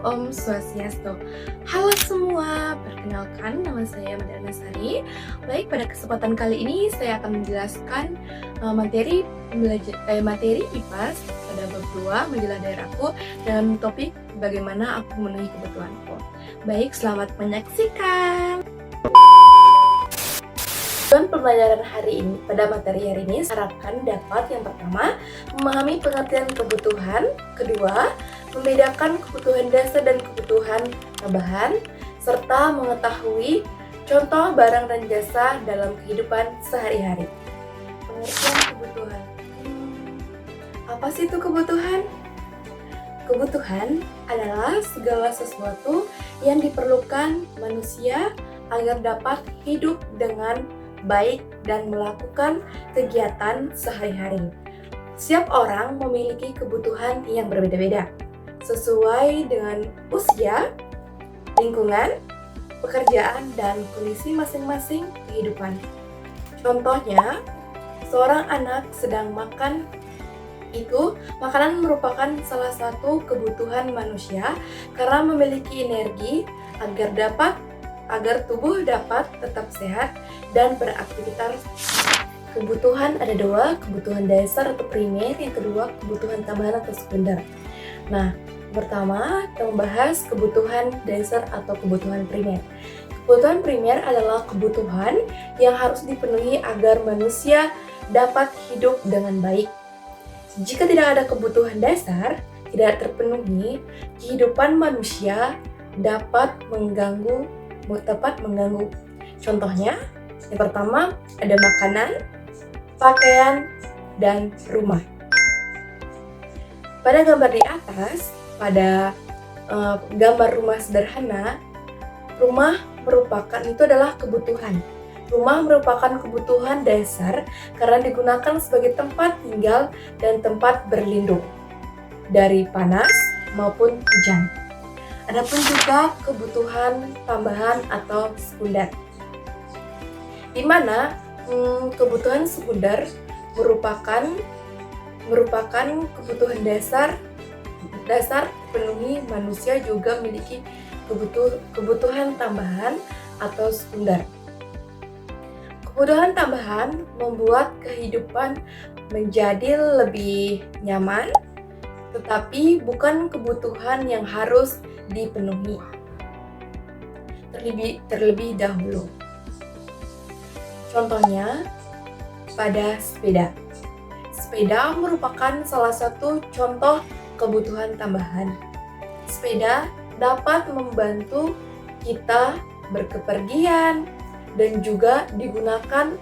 Om Swastiastu. Halo semua, perkenalkan nama saya Madana Sari. Baik, pada kesempatan kali ini saya akan menjelaskan materi IPA pada bab 2 majalah daerahku dan topik bagaimana aku memenuhi kebutuhanku. Baik, selamat menyaksikan. Tujuan pembelajaran hari ini pada materi hari ini harapkan dapat yang pertama memahami pengertian kebutuhan, kedua membedakan kebutuhan dasar dan kebutuhan tambahan, serta mengetahui contoh barang dan jasa dalam kehidupan sehari-hari. Pengertian kebutuhan. Apa sih itu kebutuhan? Kebutuhan adalah segala sesuatu yang diperlukan manusia agar dapat hidup dengan baik dan melakukan kegiatan sehari-hari. Setiap orang memiliki kebutuhan yang berbeda-beda, sesuai dengan usia, lingkungan, pekerjaan, dan kondisi masing-masing kehidupan. Contohnya, seorang anak sedang makan, makanan merupakan salah satu kebutuhan manusia karena memiliki energi agar tubuh dapat tetap sehat dan beraktivitas. Kebutuhan ada dua, kebutuhan dasar atau primer, yang kedua kebutuhan tambahan atau sekunder. Nah, pertama kita membahas kebutuhan dasar atau kebutuhan primer. Kebutuhan primer adalah kebutuhan yang harus dipenuhi agar manusia dapat hidup dengan baik. Jika tidak ada kebutuhan dasar tidak terpenuhi, kehidupan manusia dapat mengganggu. Contohnya, yang pertama ada makanan, pakaian, dan rumah. Pada gambar di atas, pada gambar rumah sederhana, rumah adalah kebutuhan. Rumah merupakan kebutuhan dasar karena digunakan sebagai tempat tinggal dan tempat berlindung dari panas maupun hujan. Adapun juga kebutuhan tambahan atau sekunder, di mana kebutuhan sekunder merupakan kebutuhan dasar penuhi manusia juga memiliki kebutuhan tambahan atau sekunder. Kebutuhan tambahan membuat kehidupan menjadi lebih nyaman, tetapi bukan kebutuhan yang harus dipenuhi terlebih dahulu. Contohnya pada sepeda. Sepeda merupakan salah satu contoh kebutuhan tambahan. Sepeda dapat membantu kita berkepergian dan juga digunakan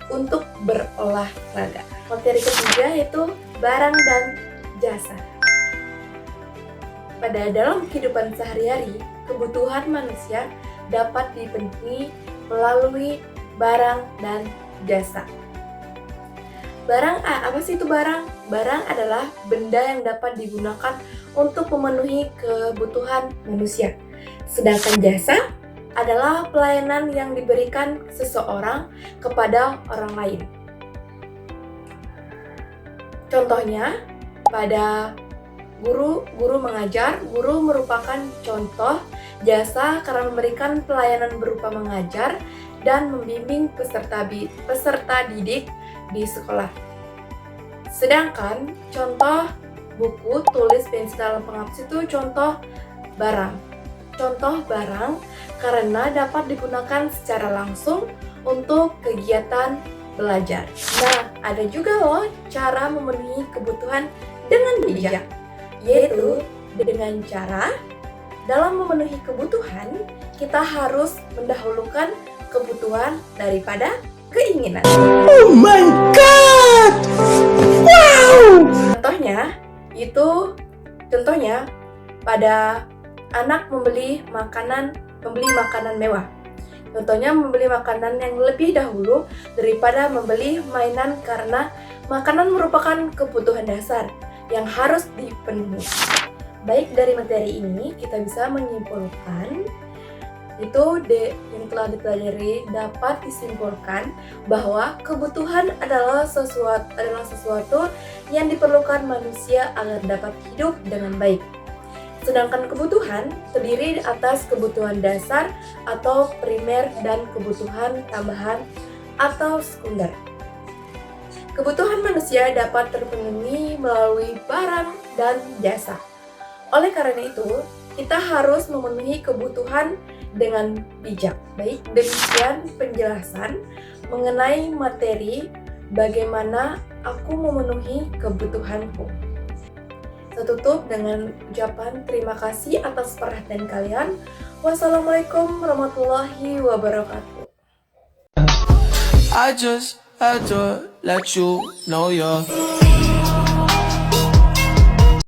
untuk berolahraga. Materi ketiga yaitu barang dan jasa. Pada dalam kehidupan sehari-hari, kebutuhan manusia dapat dipenuhi melalui barang dan jasa. Apa sih itu barang? Barang adalah benda yang dapat digunakan untuk memenuhi kebutuhan manusia. Sedangkan jasa adalah pelayanan yang diberikan seseorang kepada orang lain. Contohnya, pada guru mengajar, guru merupakan contoh jasa karena memberikan pelayanan berupa mengajar dan membimbing peserta didik di sekolah. Sedangkan contoh buku, tulis, pensil, dan penghapus itu contoh barang. Contoh barang karena dapat digunakan secara langsung untuk kegiatan belajar. Nah, ada juga loh cara memenuhi kebutuhan dengan bijak, yaitu dengan cara dalam memenuhi kebutuhan kita harus mendahulukan kebutuhan daripada keinginan. Oh my god! Wow! Contohnya pada anak membeli makanan mewah. Contohnya membeli makanan yang lebih dahulu daripada membeli mainan karena makanan merupakan kebutuhan dasar yang harus dipenuhi. Baik, dari materi ini kita bisa menyimpulkan yang telah dipelajari dapat disimpulkan bahwa kebutuhan adalah sesuatu yang diperlukan manusia agar dapat hidup dengan baik. Sedangkan kebutuhan terdiri atas kebutuhan dasar atau primer dan kebutuhan tambahan atau sekunder. Kebutuhan manusia dapat terpenuhi melalui barang dan jasa. Oleh karena itu, kita harus memenuhi kebutuhan dengan bijak. Baik, demikian penjelasan mengenai materi bagaimana aku memenuhi kebutuhanku. Saya tutup dengan ucapan terima kasih atas perhatian kalian. Wassalamualaikum warahmatullahi wabarakatuh. I just had to let you know you're